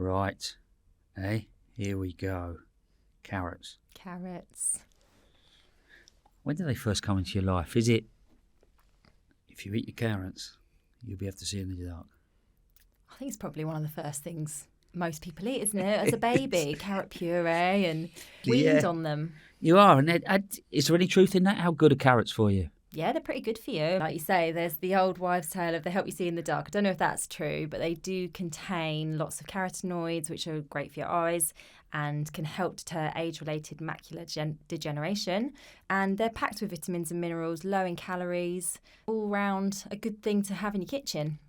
Right. Hey, here we go. Carrots. Carrots. When did they first come into your life? Is it, if you eat your carrots, you'll be able to see in the dark? I think it's probably one of the first things most people eat, isn't it? As a baby, carrot puree and weaned on them. You are. And is there any truth in that? How good are carrots for you? Yeah, they're pretty good for you. Like you say, there's the old wives' tale of they help you see in the dark. I don't know if that's true, but they do contain lots of carotenoids, which are great for your eyes and can help deter age-related macular degeneration. And they're packed with vitamins and minerals, low in calories, all round a good thing to have in your kitchen.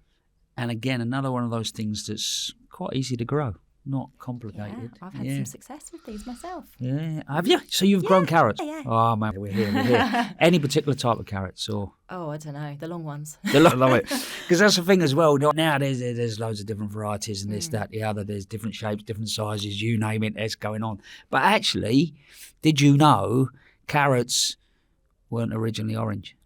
And again, another one of those things that's quite easy to grow, not complicated. Yeah, I've had some success with these myself. Yeah, have you? So you've grown carrots? Yeah. Oh, man, we're here. Any particular type of carrots or? Oh, I don't know, the long ones. I love it. Because that's the thing as well. Now there's loads of different varieties and this, that, the other. There's different shapes, different sizes, you name it, that's going on. But actually, did you know carrots weren't originally orange?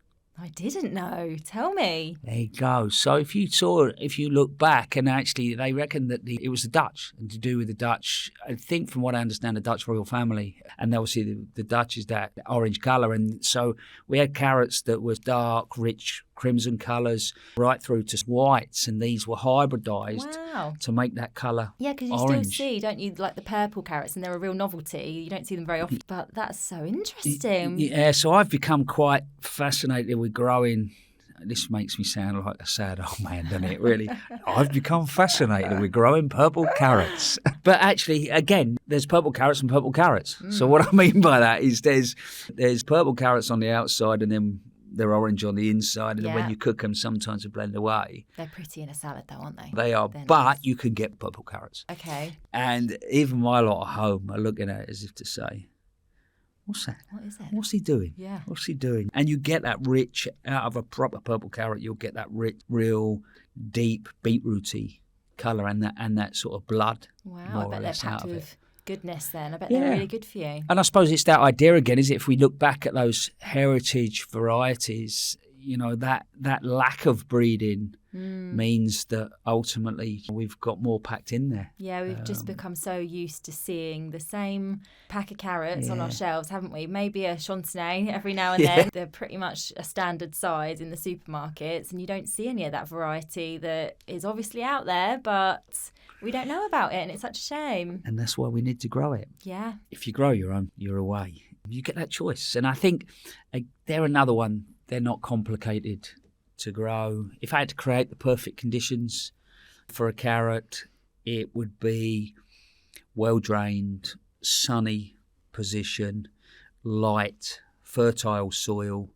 I didn't know. Tell me. There you go. So if you look back, and actually they reckon that it was the Dutch, and to do with the Dutch, I think from what I understand, the Dutch royal family, and obviously the Dutch is that orange colour, and so we had carrots that was dark, rich crimson colours, right through to whites, and these were hybridised to make that colour. Yeah, because you orange. still see, don't you, like the purple carrots, and they're a real novelty. You don't see them very often, but that's so interesting. Yeah, so I've become quite fascinated with growing. This makes me sound like a sad old man, doesn't it? Really, I've become fascinated with growing purple carrots. But actually, again, there's purple carrots and purple carrots. So what I mean by that is there's purple carrots on the outside, and then they're orange on the inside, and then when you cook them, sometimes they blend away. They're pretty in a salad, though, aren't they? They are, but you can get purple carrots. Okay. And even my lot at home are looking at it as if to say, what's that? What is it? What's he doing? Yeah. What's he doing? And you get that rich, out of a proper purple carrot, you'll get that rich, real deep beetrooty colour and that sort of blood. Wow, I bet they're packed with goodness then. I bet they're really good for you. And I suppose it's that idea again, is it? If we look back at those heritage varieties, you know, that lack of breeding means that ultimately we've got more packed in there. Yeah, we've just become so used to seeing the same pack of carrots on our shelves, haven't we? Maybe a Chantenay every now and then. They're pretty much a standard size in the supermarkets, and you don't see any of that variety that is obviously out there, but we don't know about it, and it's such a shame. And that's why we need to grow it. Yeah. If you grow your own, you're away. You get that choice. And I think they're another one. They're not complicated to grow. If I had to create the perfect conditions for a carrot, it would be well-drained, sunny position, light, fertile soil,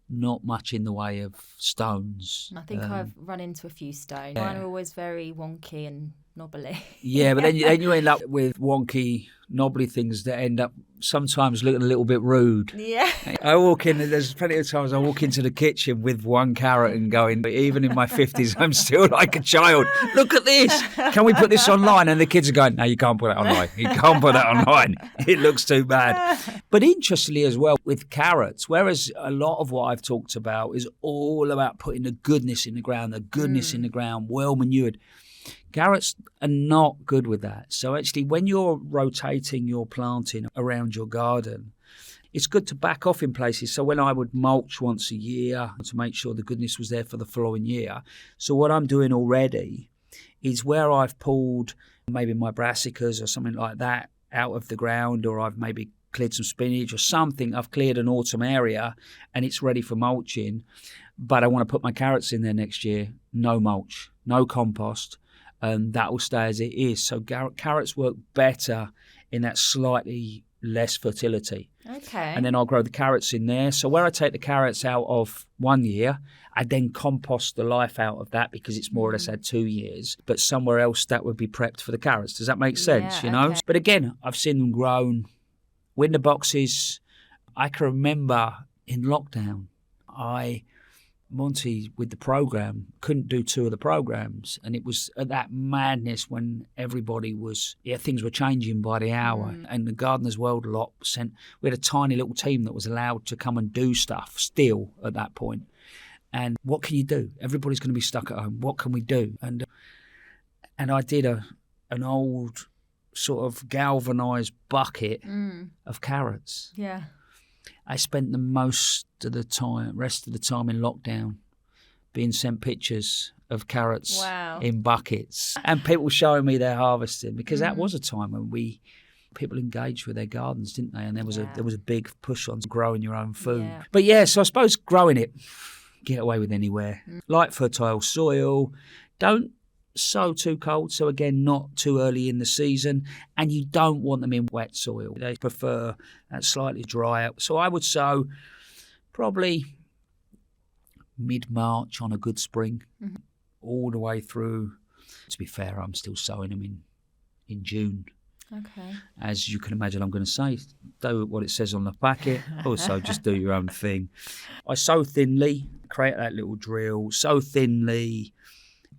not much in the way of stones. I think I've run into a few stones. Mine are always very wonky and knobbly. Yeah, but then you end up with wonky, knobbly things that end up sometimes looking a little bit rude. Yeah. I walk in, and there's plenty of times I walk into the kitchen with one carrot and going, even in my 50s, I'm still like a child. Look at this. Can we put this online? And the kids are going, no, you can't put it online. You can't put that online. It looks too bad. But interestingly as well, with carrots, whereas a lot of what I've talked about is all about putting the goodness in the ground, well manured. Carrots are not good with that. So actually, when you're rotating your planting around your garden, it's good to back off in places. So when I would mulch once a year to make sure the goodness was there for the following year. So what I'm doing already is where I've pulled maybe my brassicas or something like that out of the ground, or I've maybe cleared some spinach or something. I've cleared an autumn area and it's ready for mulching. But I want to put my carrots in there next year. No mulch, no compost. And that will stay as it is. So carrots work better in that slightly less fertility. Okay. And then I'll grow the carrots in there. So where I take the carrots out of 1 year, I then compost the life out of that because it's more or less had 2 years. But somewhere else that would be prepped for the carrots. Does that make sense? You know? Okay. But again, I've seen them grown. Window boxes. I can remember in lockdown, Monty, with the program, couldn't do 2 of the programs, and it was at that madness when everybody was, things were changing by the hour, and the Gardener's World lot we had a tiny little team that was allowed to come and do stuff still at that point. And what can you do? Everybody's going to be stuck at home. What can we do? And I did a an old sort of galvanised bucket of carrots. Yeah. I spent the rest of the time in lockdown being sent pictures of carrots in buckets and people showing me their harvesting, because that was a time when people engaged with their gardens, didn't they? And there was a big push on growing your own food. Yeah. But yeah, so I suppose growing it, get away with anywhere. Light fertile soil, don't sow too cold, so again not too early in the season, and you don't want them in wet soil. They prefer that slightly drier. So I would sow probably mid-March on a good spring, all the way through. To be fair, I'm still sowing them in June. Okay. As you can imagine, I'm going to say, do what it says on the packet. Also, just do your own thing. I sow thinly, create that little drill, sow thinly,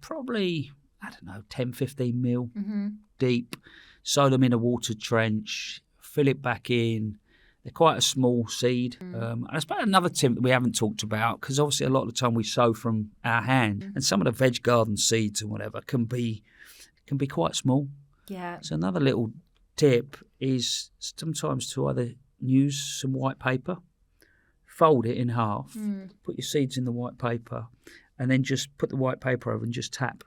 probably, 10, 15 mil deep. Sow them in a watered trench, fill it back in. They're quite a small seed. And I suppose another tip that we haven't talked about, because obviously a lot of the time we sow from our hand, and some of the veg garden seeds and whatever can be quite small. Yeah. So another little tip is sometimes to either use some white paper, fold it in half, put your seeds in the white paper, and then just put the white paper over and just tap.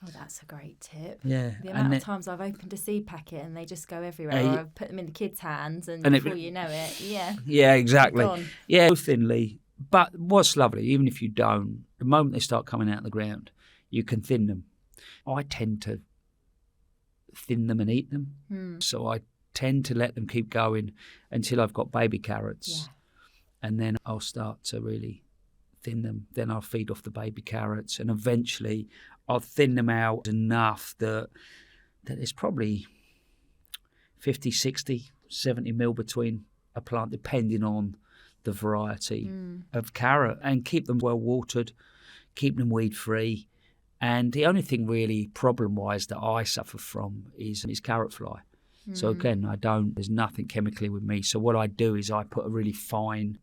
Oh, that's a great tip. Yeah. The amount of times I've opened a seed packet and they just go everywhere, or I've put them in the kids' hands and before you know it, Yeah, exactly. Yeah, thinly. But what's lovely, even if you don't, the moment they start coming out of the ground, you can thin them. I tend to thin them and eat them. So I tend to let them keep going until I've got baby carrots. And then I'll start to really thin them. Then I'll feed off the baby carrots, and eventually I'll thin them out enough that there's probably 50, 60, 70 mil between a plant, depending on the variety of carrot, and keep them well watered, keep them weed free. And the only thing really problem-wise that I suffer from is carrot fly. So again, there's nothing chemically with me. So what I do is I put a really fine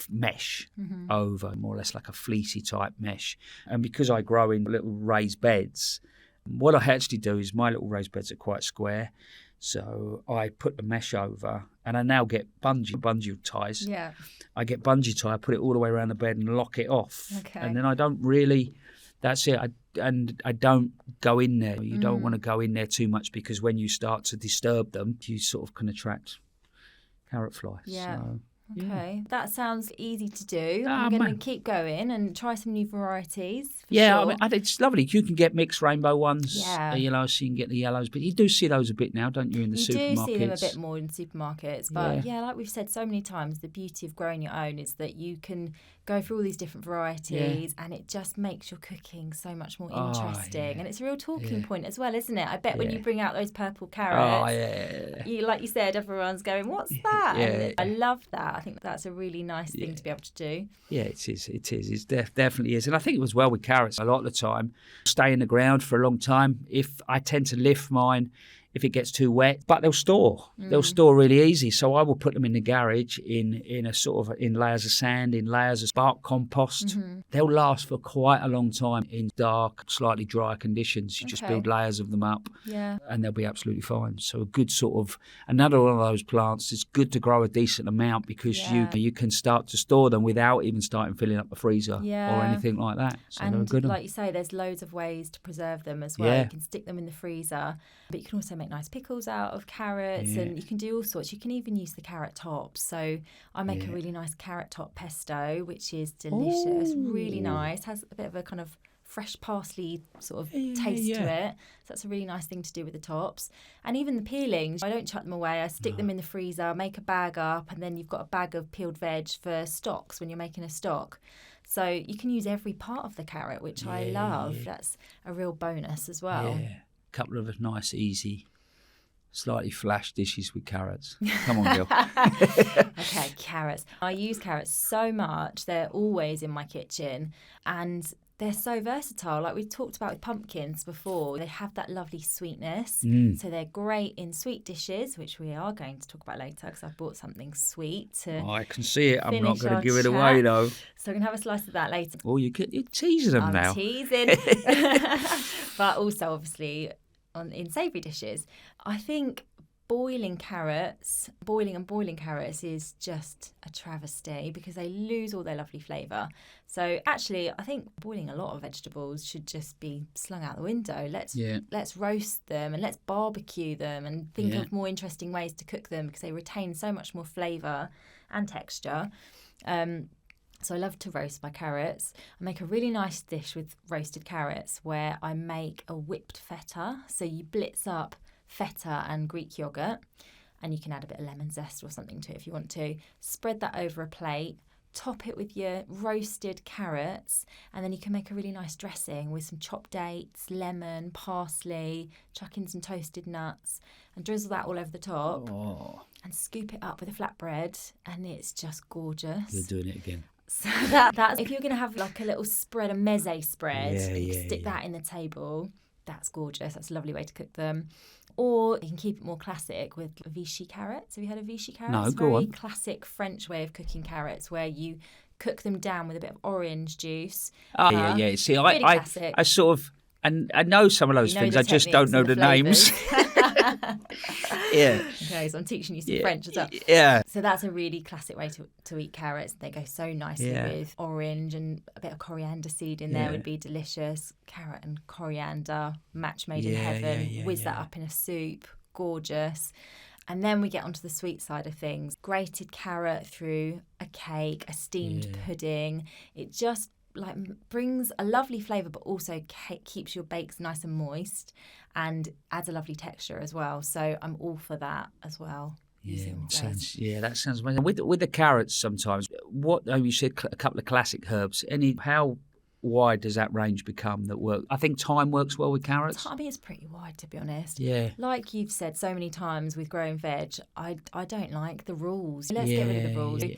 mesh over, more or less like a fleecy type mesh. And because I grow in little raised beds, what I actually do is my little raised beds are quite square. So I put the mesh over, and I now get bungee ties. Yeah. I get bungee tie, I put it all the way around the bed and lock it off. Okay. And then I don't really... That's it. I don't go in there. You don't want to go in there too much, because when you start to disturb them, you sort of can attract carrot flies. Yeah. So, okay. That sounds easy to do. I'm going to keep going and try some new varieties. Yeah, sure. I mean, it's lovely. You can get mixed rainbow ones, so you can get the yellows, but you do see those a bit now, don't you, in the supermarkets? You do see them a bit more in supermarkets, but like we've said so many times, the beauty of growing your own is that you can go through all these different varieties and it just makes your cooking so much more interesting. And it's a real talking point as well, isn't it? I bet when you bring out those purple carrots, you, like you said, everyone's going, what's that? And I love that. I think that's a really nice thing to be able to do. Yeah, it is. It definitely is. And I think it was well with carrots a lot of the time. Stay in the ground for a long time. If I tend to lift mine if it gets too wet, but they'll store. They'll store really easy. So I will put them in the garage in a sort of in layers of sand, in layers of bark compost. They'll last for quite a long time in dark, slightly dry conditions. You just build layers of them up, and they'll be absolutely fine. So a good sort of another one of those plants. It's good to grow a decent amount, because you can start to store them without even starting filling up the freezer or anything like that. So and good. Like you say, there's loads of ways to preserve them as well. You can stick them in the freezer, but you can also make nice pickles out of carrots, and you can do all sorts. You can even use the carrot tops. So I make a really nice carrot top pesto, which is delicious, really nice. Has a bit of a kind of fresh parsley sort of taste to it. So that's a really nice thing to do with the tops. And even the peelings, I don't chuck them away. I stick them in the freezer, make a bag up, and then you've got a bag of peeled veg for stocks when you're making a stock. So you can use every part of the carrot, which I love. That's a real bonus as well. Yeah. Couple of nice, easy, slightly flash dishes with carrots. Come on, Gil. Okay, carrots. I use carrots so much. They're always in my kitchen, and they're so versatile. Like we talked about with pumpkins before, they have that lovely sweetness. So they're great in sweet dishes, which we are going to talk about later, because I've bought something sweet. I can see it. I'm not going to give it away, though. So we're going to have a slice of that later. Oh, you're teasing them now. I'm teasing. But also, obviously, in savoury dishes. I think boiling and boiling carrots is just a travesty because they lose all their lovely flavour. So actually, I think boiling a lot of vegetables should just be slung out the window. Let's roast them and let's barbecue them and think of more interesting ways to cook them because they retain so much more flavour and texture. So I love to roast my carrots. I make a really nice dish with roasted carrots where I make a whipped feta. So you blitz up feta and Greek yogurt, and you can add a bit of lemon zest or something to it if you want to. Spread that over a plate, top it with your roasted carrots, and then you can make a really nice dressing with some chopped dates, lemon, parsley, chuck in some toasted nuts, and drizzle that all over the top. And scoop it up with a flatbread, and it's just gorgeous. You're doing it again. So that's if you're going to have like a little spread, a meze spread, you can stick that in the table. That's gorgeous. That's a lovely way to cook them. Or you can keep it more classic with Vichy carrots. Have you heard of Vichy carrots? No, go on. Very classic French way of cooking carrots where you cook them down with a bit of orange juice. Yeah. See, really I sort of, and I know some of those things. I just don't know the names. Yeah. Okay, so I'm teaching you some French as well. Yeah. So that's a really classic way to eat carrots. They go so nicely with orange, and a bit of coriander seed in there would be delicious. Carrot and coriander, match made in heaven. Whiz that up in a soup. Gorgeous. And then we get onto the sweet side of things. Grated carrot through a cake, a steamed pudding. It just brings a lovely flavour, but also keeps your bakes nice and moist and adds a lovely texture as well. So I'm all for that as well. That sounds amazing. With the carrots, sometimes you said a couple of classic herbs. How wide does that range become that work? I think thyme works well with carrots. I mean, it's pretty wide, to be honest. Yeah. Like you've said so many times with growing veg, I don't like the rules. Let's get rid of the rules. Yeah.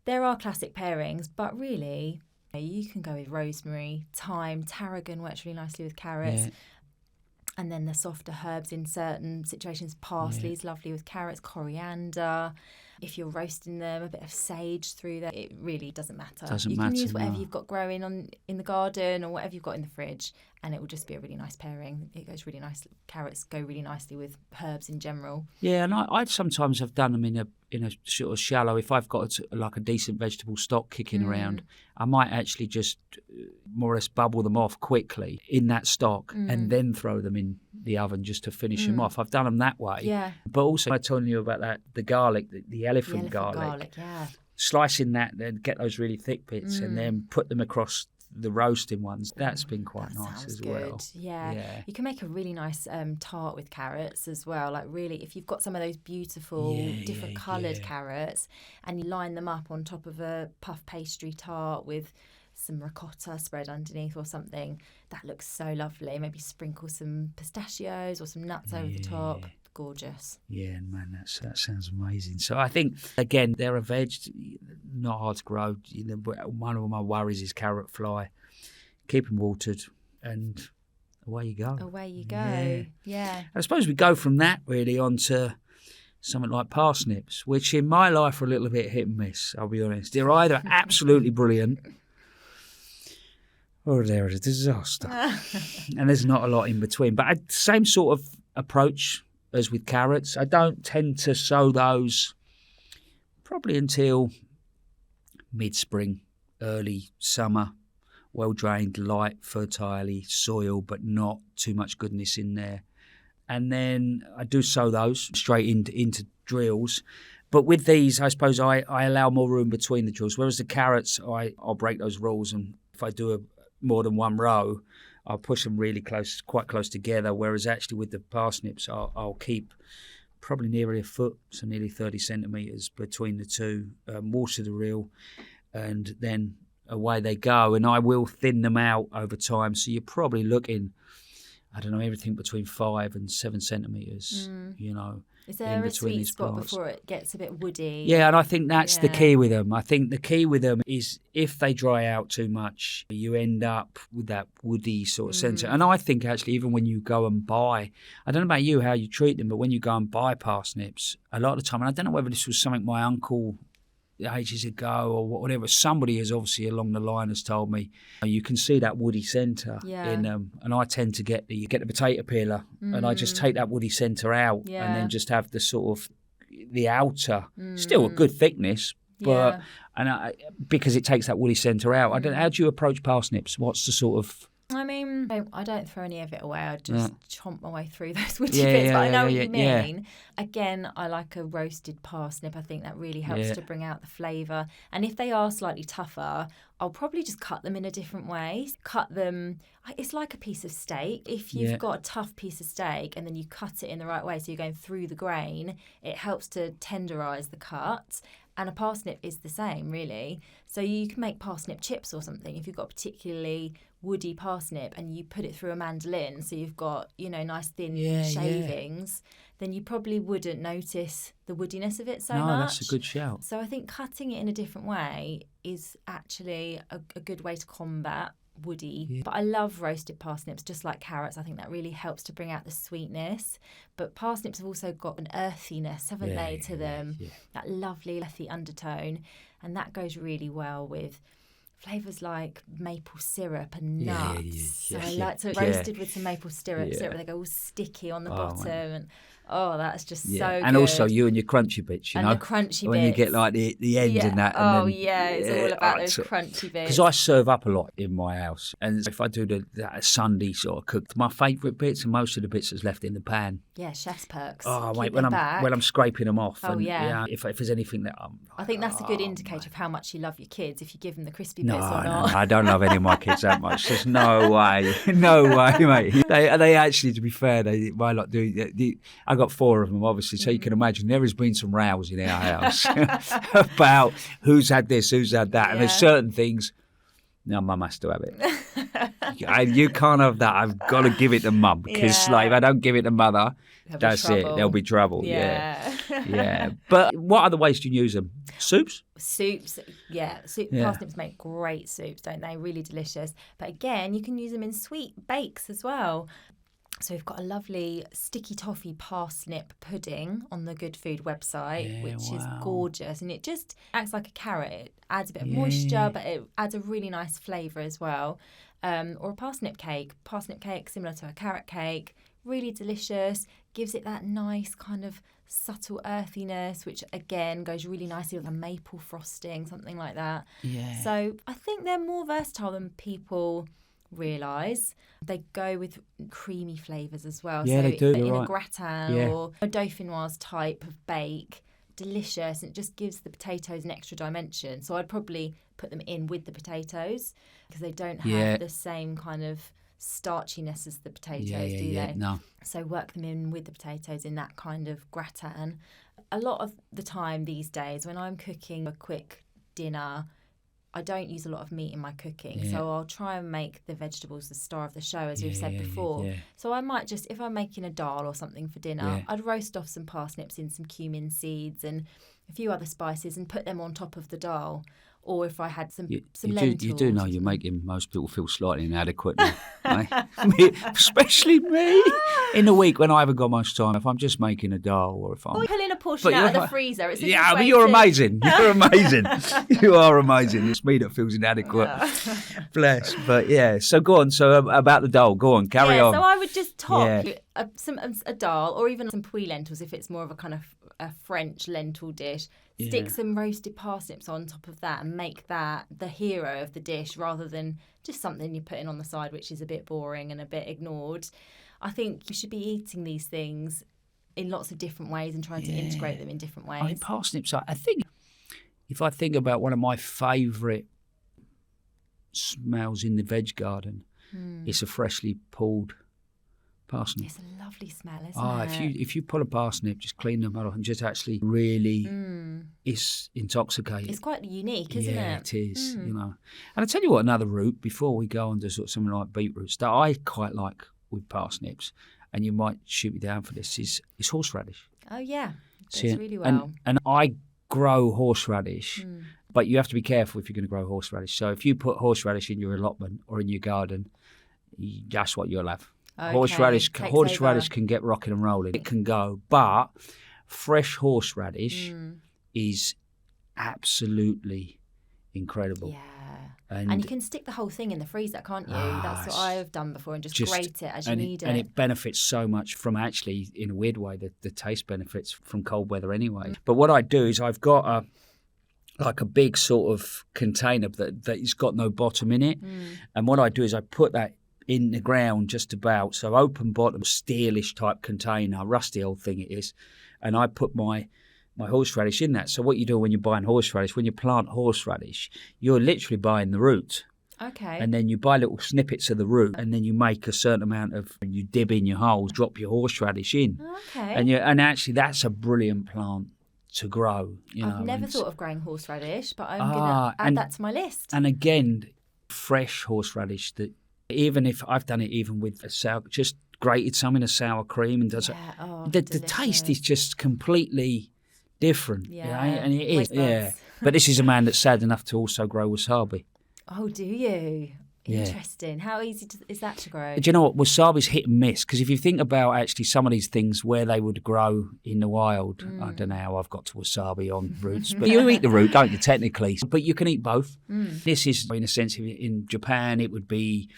There are classic pairings, but really, you can go with rosemary, thyme, tarragon works really nicely with carrots. Yeah. And then the softer herbs in certain situations, parsley is lovely with carrots, coriander. If you're roasting them, a bit of sage through there. It really doesn't matter. You can use whatever you've got growing in the garden or whatever you've got in the fridge, and it will just be a really nice pairing. It goes really nice. Carrots go really nicely with herbs in general. Yeah, and I sometimes have done them in a sort of shallow. If I've got like a decent vegetable stock kicking around, I might actually just more or less bubble them off quickly in that stock and then throw them in the oven just to finish them off. I've done them that way. Yeah. But also, I told you about the garlic, the elephant garlic. Yeah. Slicing that, then get those really thick bits and then put them across the roasting ones. That's been quite nice as well. Yeah. You can make a really nice tart with carrots as well. Like really, if you've got some of those beautiful different coloured carrots and you line them up on top of a puff pastry tart with some ricotta spread underneath or something, that looks so lovely. Maybe sprinkle some pistachios or some nuts over the top. Gorgeous. Yeah, man, that sounds amazing. So I think, again, they're a veg, not hard to grow. One of my worries is carrot fly. Keep them watered and away you go. Away you go, yeah. I suppose we go from that really on to something like parsnips, which in my life are a little bit hit and miss, I'll be honest. They're either absolutely brilliant or they're a disaster. And there's not a lot in between. But same sort of approach as with carrots. I don't tend to sow those probably until mid-spring, early summer, well-drained, light, fertile soil, but not too much goodness in there. And then I do sow those straight into drills. But with these, I suppose I allow more room between the drills, whereas the carrots, I'll break those rules, and if I do more than one row, I'll push them really close, quite close together, whereas actually with the parsnips, I'll keep probably nearly a foot, so nearly 30 centimetres between the two, water the reel, and then away they go. And I will thin them out over time, so you're probably looking, I don't know, everything between 5 and 7 centimetres, Is there a sweet spot before it gets a bit woody? Yeah, and I think that's the key with them. I think the key with them is if they dry out too much, you end up with that woody sort of centre. And I think actually even when you go and buy, I don't know about you, how you treat them, but when you go and buy parsnips, a lot of the time, and I don't know whether this was something my uncle ages ago or whatever. Somebody has obviously along the line has told me you can see that woody centre in them, and I tend to get the potato peeler and I just take that woody centre out and then just have the sort of the outer, still a good thickness, but because it takes that woody centre out. I don't. How do you approach parsnips? What's the sort of? I mean, I don't throw any of it away. I just chomp my way through those woody bits. But I know what you mean. Yeah. Again, I like a roasted parsnip. I think that really helps to bring out the flavour. And if they are slightly tougher, I'll probably just cut them in a different way. Cut them. It's like a piece of steak. If you've got a tough piece of steak and then you cut it in the right way, so you're going through the grain, it helps to tenderise the cut. And a parsnip is the same, really. So you can make parsnip chips or something if you've got a particularly woody parsnip and you put it through a mandolin, so you've got, nice thin shavings, then you probably wouldn't notice the woodiness of it so much. No, that's a good shout. So I think cutting it in a different way is actually a good way to combat woody. Yeah. But I love roasted parsnips, just like carrots. I think that really helps to bring out the sweetness. But parsnips have also got an earthiness, haven't they, to them? Yeah. That lovely earthy undertone. And that goes really well with flavours like maple syrup and nuts. So I like to roasted with some maple syrup. They go all sticky on the bottom. And that's just so good. And also you and your crunchy bits, and the crunchy bits. When you get like the end and that. And it's all about those crunchy bits. Because I serve up a lot in my house. And if I do that Sunday sort of cooked, my favourite bits and most of the bits that's left in the pan. Yeah, chef's perks. Oh, wait, when I'm scraping them off. If there's anything that I think that's a good indicator of how much you love your kids, if you give them the crispy bits or not. No, I don't love any of my kids that much. There's no way, mate. They actually, to be fair, my lot do. I got 4 of them, obviously, so you can imagine there has been some rows in our house about who's had this, who's had that, and there's certain things. No, Mum has to have it. You can't have that. I've got to give it to Mum because, if I don't give it to Mother, that's it. There'll be trouble. Yeah. But what other ways do you use them? Soups? Soups, Parsnips make great soups, don't they? Really delicious. But again, you can use them in sweet bakes as well. So we've got a lovely sticky toffee parsnip pudding on the Good Food website, which is gorgeous. And it just acts like a carrot. It adds a bit of moisture, but it adds a really nice flavour as well. Or a parsnip cake. Parsnip cake, similar to a carrot cake. Really delicious. Gives it that nice kind of subtle earthiness, which again goes really nicely with a maple frosting, something like that. Yeah. So I think they're more versatile than people realise. They go with creamy flavours as well. Yeah, so they do. In right. a gratin or a dauphinoise type of bake, delicious, and it just gives the potatoes an extra dimension. So I'd probably put them in with the potatoes because they don't have the same kind of starchiness as the potatoes, do they? No. So work them in with the potatoes in that kind of gratin. A lot of the time these days when I'm cooking a quick dinner, I don't use a lot of meat in my cooking, so I'll try and make the vegetables the star of the show, as we've said before. So I might just, if I'm making a dal or something for dinner, I'd roast off some parsnips in some cumin seeds and a few other spices and put them on top of the dal. Or if I had some lentils. You do know you're making most people feel slightly inadequate now, right? Especially me. In the week when I haven't got much time, if I'm just making a dal or if I'm... Or pulling a portion out of the freezer. It's but you're amazing. You're amazing. You are amazing. It's me that feels inadequate. Bless. But so go on. So about the dal, go on, carry on. So I would just top a dal or even some puy lentils if it's more of a kind of a French lentil dish. Stick some roasted parsnips on top of that and make that the hero of the dish rather than just something you're putting on the side which is a bit boring and a bit ignored. I think you should be eating these things in lots of different ways and trying to integrate them in different ways. I mean, parsnips, I think, if I think about one of my favourite smells in the veg garden, it's a freshly pulled parsnip. It's a lovely smell, isn't it? If you pull a parsnip, just clean them up and just actually really, it's intoxicating. It's quite unique, isn't it? Yeah, it is. And I tell you what, another route before we go on to sort of something like beetroots that I quite like with parsnips, and you might shoot me down for this, is horseradish. Oh yeah, it's really well. And I grow horseradish. But you have to be careful if you're going to grow horseradish. So if you put horseradish in your allotment or in your garden, that's what you'll have. Okay. Horseradish can get rocking and rolling. It can go, but fresh horseradish is absolutely incredible. Yeah. And you can stick the whole thing in the freezer, can't you? That's what I've done before, and just grate it as you need it. And it benefits so much from, actually, in a weird way, the taste benefits from cold weather anyway. But what I do is I've got a big sort of container that's got no bottom in it. And what I do is I put that in the ground just about, so open bottom, steelish type container, rusty old thing it is. And I put my horseradish in that. So what you do when you're buying horseradish, when you plant horseradish, you're literally buying the root. Okay. And then you buy little snippets of the root, and then you make a certain amount of, you dib in your holes, drop your horseradish in. Okay. And actually that's a brilliant plant to grow. I've never thought of growing horseradish, but I'm going to add that to my list. And again, fresh horseradish, that even if I've done it even with a sour, just grated some in a sour cream and does the taste is just completely different. And it is. Yeah. But this is a man that's sad enough to also grow wasabi. Oh, do you? Interesting. How easy is that to grow? Do you know what? Wasabi's hit and miss, because if you think about actually some of these things where they would grow in the wild, I don't know how I've got to wasabi on roots, but you eat the root, don't you, technically? But you can eat both. This is, in a sense, in Japan, it would be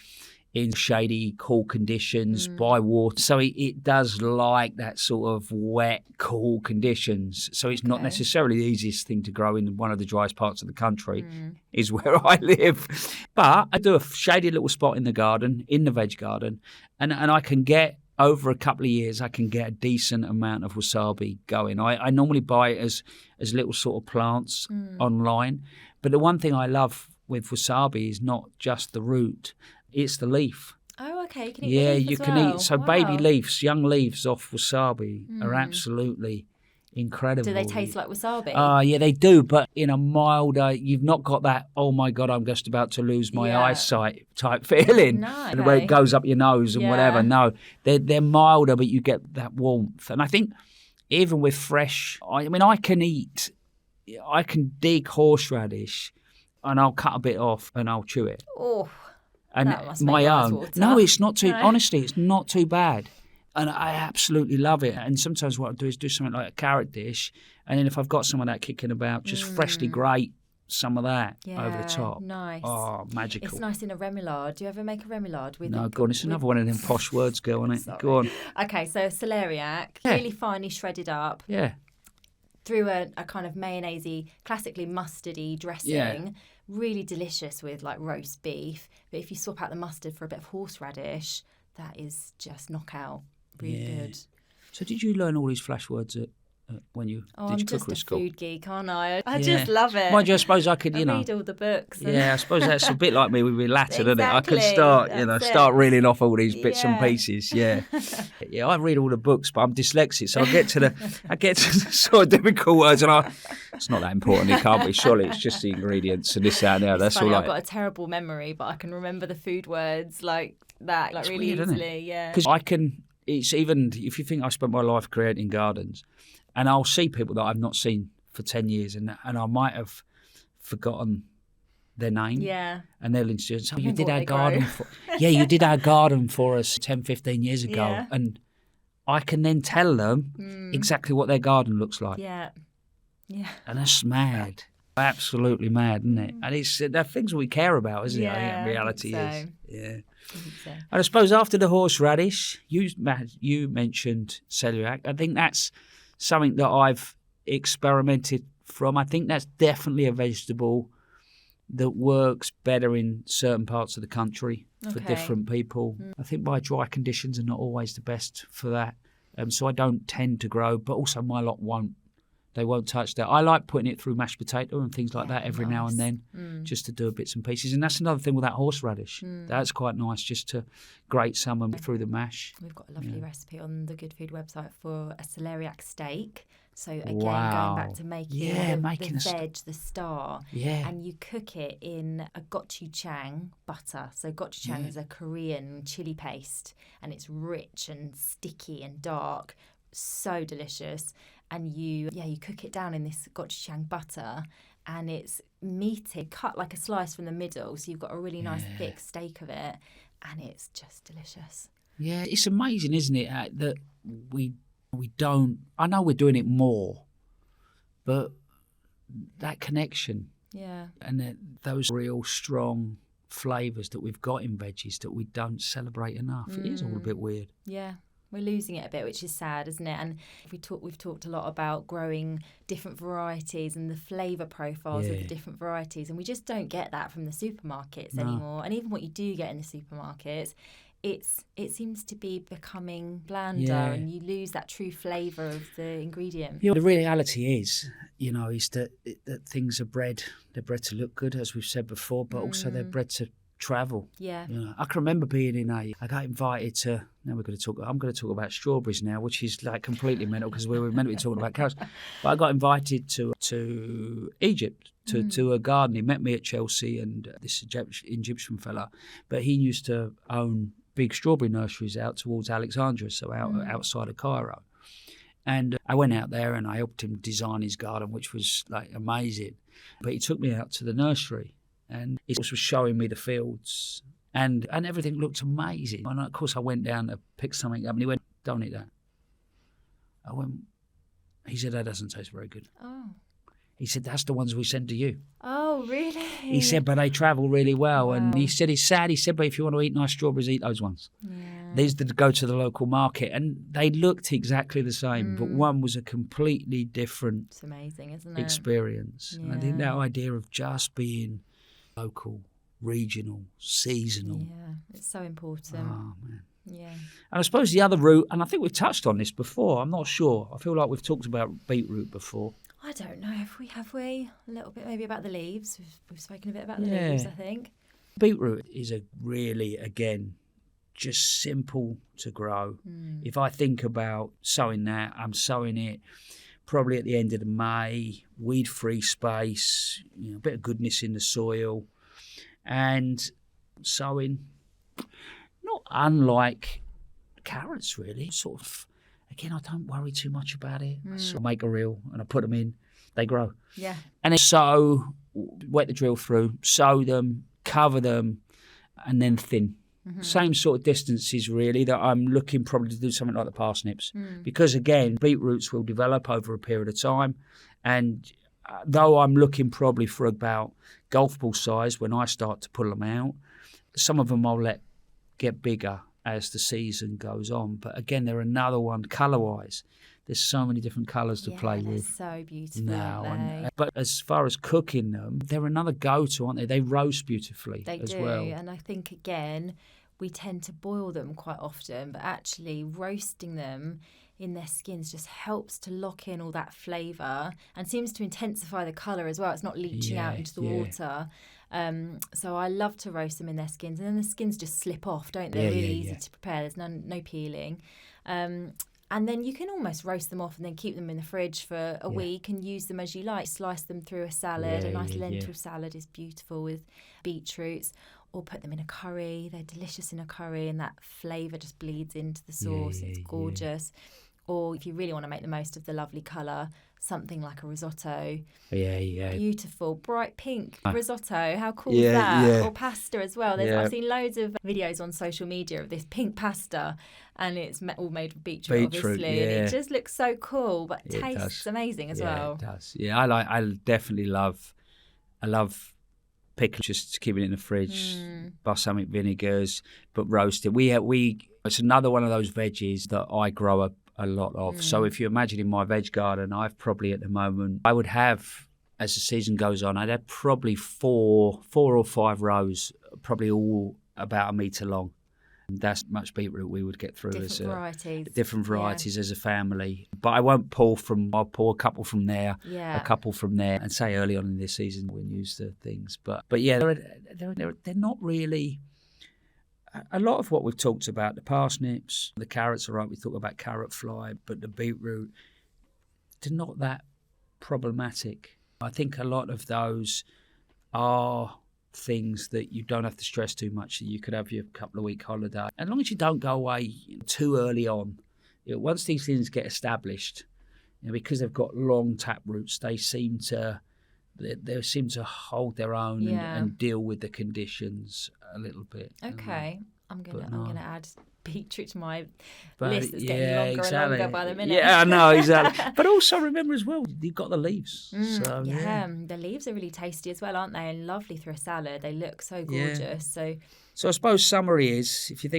in shady, cool conditions, by water. So it does like that sort of wet, cool conditions. So it's not necessarily the easiest thing to grow in one of the driest parts of the country, is where I live. But I do a shady little spot in the garden, in the veg garden, and I can get, over a couple of years, I can get a decent amount of wasabi going. I normally buy it as little sort of plants online. But the one thing I love with wasabi is not just the root, it's the leaf. Oh, okay. You can eat the leaf you as can well. eat. So baby leaves, young leaves off wasabi are absolutely incredible. Do they taste like wasabi? Yeah, they do, but in a milder, you've not got that, oh my God, I'm just about to lose my eyesight type feeling. No. The way it goes up your nose and whatever. No, they're milder, but you get that warmth. And I think even with fresh, I can dig horseradish and I'll cut a bit off and I'll chew it. Oh, and that must my make own. water. No, it's not too. No. Honestly, it's not too bad, and I absolutely love it. And sometimes what I do is do something like a carrot dish, and then if I've got some of that kicking about, just freshly grate some of that over the top. Nice. Oh, magical. It's nice in a remoulade. Do you ever make a remoulade with? No, go on. It's another one of them posh words, girl, isn't it? Sorry. Go on. Okay, so celeriac, really finely shredded up. Yeah. Through a kind of mayonnaise-y, classically mustardy dressing. Yeah. Really delicious with like roast beef. But if you swap out the mustard for a bit of horseradish, that is just knockout. Really good. So did you learn all these flash words when you did cookery school? I'm just a food geek, aren't I? I just love it. Mind you, I suppose I could, read all the books. Yeah, I suppose that's a bit like me with Latin, isn't it? I could start reeling off all these bits and pieces. Yeah, I read all the books, but I'm dyslexic, so I get to the sort of difficult words, and it's not that important. It can't be. Surely it's just the ingredients and this, that, and that. That's funny, all. I've got a terrible memory, but I can remember the food words like that, like really weird, easily. Yeah, because I can. It's even if you think I spent my life creating gardens. And I'll see people that I've not seen for 10 years and I might have forgotten their name. Yeah. And they'll insist, you did our garden you did our garden for us 10, 15 years ago. Yeah. And I can then tell them exactly what their garden looks like. Yeah. Yeah. And that's mad. Absolutely mad, isn't it? And they're things we care about, isn't it? I think reality is. Yeah. So. And I suppose after the horseradish, you mentioned celeriac. I think that's something that I've experimented from. I think that's definitely a vegetable that works better in certain parts of the country for different people. I think my dry conditions are not always the best for that. So I don't tend to grow, but also my lot won't. They won't touch that. I like putting it through mashed potato and things like that every now and then, just to do bits and pieces. And that's another thing with that horseradish. That's quite nice, just to grate some and through the mash. We've got a lovely recipe on the Good Food website for a celeriac steak. So again, wow. going back to making the veg, the star, and you cook it in a gochujang butter. So gochujang is a Korean chili paste, and it's rich and sticky and dark, so delicious. And you cook it down in this gochujang butter, and it's meaty, cut like a slice from the middle, so you've got a really nice thick steak of it, and it's just delicious. Yeah, it's amazing, isn't it, that we don't. I know we're doing it more, but that connection. Yeah. And those real strong flavours that we've got in veggies that we don't celebrate enough. It is all a bit weird. Yeah. We're losing it a bit, which is sad, isn't it? And we've talked a lot about growing different varieties and the flavour profiles of the different varieties, and we just don't get that from the supermarkets anymore. And even what you do get in the supermarkets, it seems to be becoming blander, and you lose that true flavour of the ingredient. The reality is that things are bred. They're bred to look good, as we've said before, but also they're bred to travel. Yeah. I can remember being I got invited to. Now I'm going to talk about strawberries now, which is like completely mental because we were meant to be talking about carrots. But I got invited to Egypt to a garden. He met me at Chelsea, and this Egyptian fella, but he used to own big strawberry nurseries out towards Alexandria, so outside of Cairo. And I went out there and I helped him design his garden, which was like amazing. But he took me out to the nursery. And he was showing me the fields, and everything looked amazing. And of course, I went down to pick something up, and he went, "Don't eat that." He said, "That doesn't taste very good." Oh. He said, "That's the ones we send to you." Oh, really? He said, "But they travel really well." Wow. And he said, "It's sad." He said, "But if you want to eat nice strawberries, eat those ones." Yeah. These did go to the local market, and they looked exactly the same, but one was a completely different It's amazing, isn't it? experience. Yeah. And I think that idea of just being local, regional, seasonal. Yeah, it's so important. Oh, man. Yeah. And I suppose the other route, and I think we've touched on this before, I'm not sure. I feel like we've talked about beetroot before. I don't know if we have a little bit maybe about the leaves. We've spoken a bit about the leaves, I think. Beetroot is a really, again, just simple to grow. If I think about sowing that, I'm sowing it probably at the end of May, weed-free space, a bit of goodness in the soil, and sowing, not unlike carrots really, sort of, again, I don't worry too much about it. I sort of make a reel and I put them in, they grow. Yeah. And then sow, wet the drill through, sow them, cover them, and then thin. Same sort of distances really that I'm looking probably to do something like the parsnips because again beetroots will develop over a period of time, and though I'm looking probably for about golf ball size when I start to pull them out, some of them I'll let get bigger as the season goes on. But again, they're another one colour wise. There's so many different colours to play with. So beautiful now. But as far as cooking them, they're another go-to, aren't they? They roast beautifully as well. And I think, again, we tend to boil them quite often, but actually roasting them in their skins just helps to lock in all that flavour and seems to intensify the colour as well. It's not leaching out into the water. So I love to roast them in their skins, and then the skins just slip off, don't they? Really easy to prepare. There's no peeling. And then you can almost roast them off and then keep them in the fridge for a week and use them as you like. Slice them through a salad. A nice lentil salad is beautiful with beetroots. Or put them in a curry. They're delicious in a curry, and that flavour just bleeds into the sauce. It's gorgeous. Or if you really want to make the most of the lovely colour, something like a risotto. Beautiful, bright pink risotto. How cool is that? Or pasta as well. I've seen loads of videos on social media of this pink pasta, and it's all made with beetroot obviously. And it just looks so cool, but it tastes amazing as well. It does. Yeah, I definitely love pickle, just keep it in the fridge, balsamic vinegars, but roast it. It's another one of those veggies that I grow a lot of. So if you imagine in my veg garden, I've probably at the moment, I would have, as the season goes on, I'd have probably four or five rows, probably all about 1 metre long. That's much beetroot we would get through different varieties as a family. But I won't I'll pour a couple from there, a couple from there, and say early on in this season we'll use the things. But yeah, they're not really. A lot of what we've talked about, the parsnips, the carrots, all right, we talk about carrot fly, but the beetroot, they're not that problematic. I think a lot of those are things that you don't have to stress too much. You could have your couple of week holiday, as long as you don't go away too early on. Once these things get established, because they've got long tap roots, they seem to hold their own and deal with the conditions a little bit. Okay. I'm gonna add beetroot to my But list that's getting longer and longer by the minute. Yeah, I know, exactly. But also remember as well, you've got the leaves. So, the leaves are really tasty as well, aren't they? And lovely through a salad. They look so gorgeous. Yeah. So I suppose summary is, if we're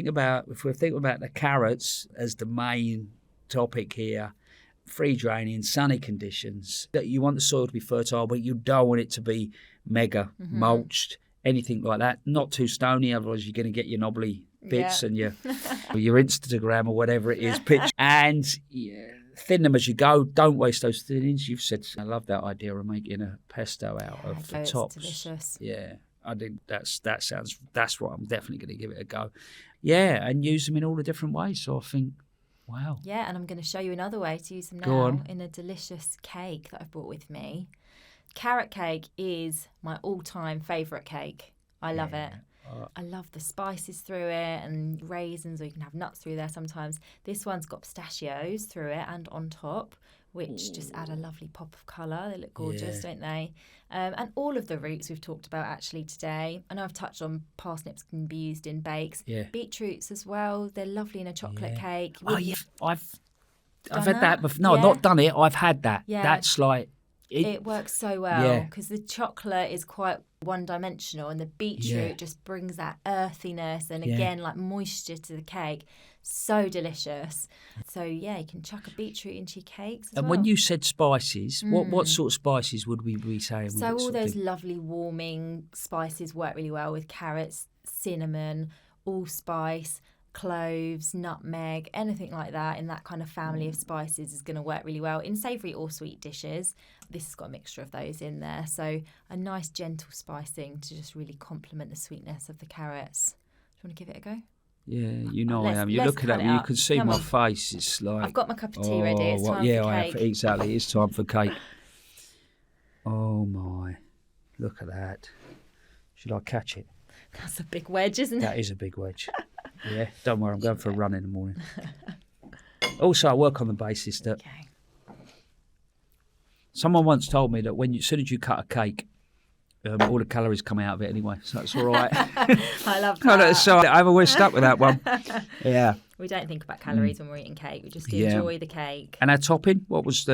thinking about the carrots as the main topic here, free draining, sunny conditions, that you want the soil to be fertile, but you don't want it to be mega mulched, anything like that. Not too stony, otherwise you're going to get your knobbly bits and your Instagram or whatever it is, pitch. And thin them as you go. Don't waste those thinnings. You've said, I love that idea of making a pesto out of the tops. It's delicious. Yeah, I think that's what I'm definitely going to give it a go. Yeah, and use them in all the different ways. So I think, wow. Yeah, and I'm going to show you another way to use them Go now on. in a delicious cake that I've brought with me. Carrot cake is my all-time favourite cake. I love it. I love the spices through it and raisins, or you can have nuts through there sometimes. This one's got pistachios through it and on top, which just add a lovely pop of colour. They look gorgeous, don't they? And all of the roots we've talked about actually today. I know I've touched on parsnips can be used in bakes. Yeah. Beetroots as well. They're lovely in a chocolate cake. Oh, yeah. I've had that before. No, not done it. I've had that. Yeah. That's like... It works so well because the chocolate is quite one-dimensional and the beetroot just brings that earthiness and again like moisture to the cake. So delicious. So you can chuck a beetroot into your cakes as well. When you said spices, what sort of spices would we be saying? So all those lovely warming spices work really well with carrots, cinnamon, allspice, cloves, nutmeg, anything like that in that kind of family of spices is going to work really well in savoury or sweet dishes. This has got a mixture of those in there, so a nice gentle spicing to just really complement the sweetness of the carrots. Do you want to give it a go? Yeah, you know I am. You're looking at me, you can see my face. It's like... I've got my cup of tea ready. It's time for cake. I have. Exactly, it's time for cake. Oh my, look at that. Should I catch it? That's a big wedge, isn't it? That is a big wedge. Yeah, don't worry, I'm going for a run in the morning. Also, I work on the basis that someone once told me that as soon as you cut a cake, all the calories come out of it anyway, so that's all right. I love that. So I've always stuck with that one. Yeah. We don't think about calories when we're eating cake. We just enjoy the cake. And our topping, what was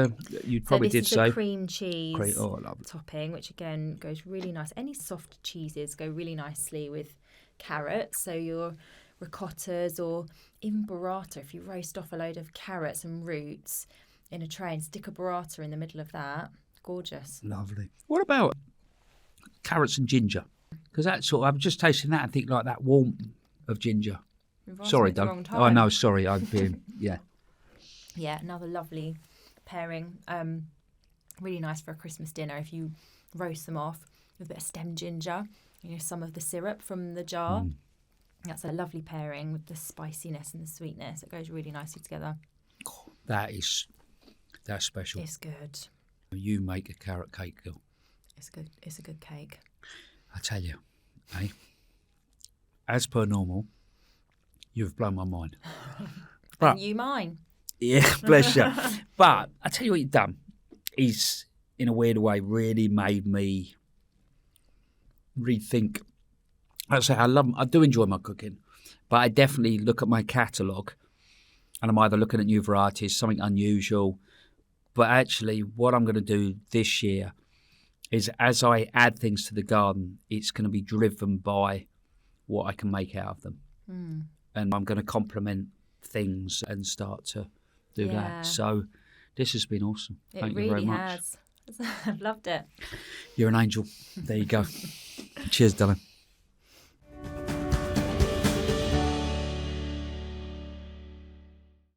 you probably did say? This is a cream cheese I love it. topping, which again goes really nice. Any soft cheeses go really nicely with carrots. So your ricottas or even burrata, if you roast off a load of carrots and roots in a tray and stick a burrata in the middle of that, gorgeous. Lovely. What about carrots and ginger? Because I'm just tasting that and think like that warmth of ginger. Sorry, Doug. Oh no, sorry. I've been Yeah, another lovely pairing. Really nice for a Christmas dinner if you roast them off with a bit of stem ginger, some of the syrup from the jar. That's a lovely pairing with the spiciness and the sweetness. It goes really nicely together. Oh, that's special. It's good. You make a carrot cake, girl. It's good. It's a good cake. I tell you, as per normal, you've blown my mind. But, and you mine. Yeah, bless you. But I tell you what you've done is, in a weird way, really made me rethink. I do enjoy my cooking, but I definitely look at my catalogue and I'm either looking at new varieties, something unusual. But actually, what I'm going to do this year is, as I add things to the garden, it's going to be driven by what I can make out of them. And I'm going to complement things and start to do that. So this has been awesome. Thank you very much. It really has. I've loved it. You're an angel. There you go. Cheers, darling.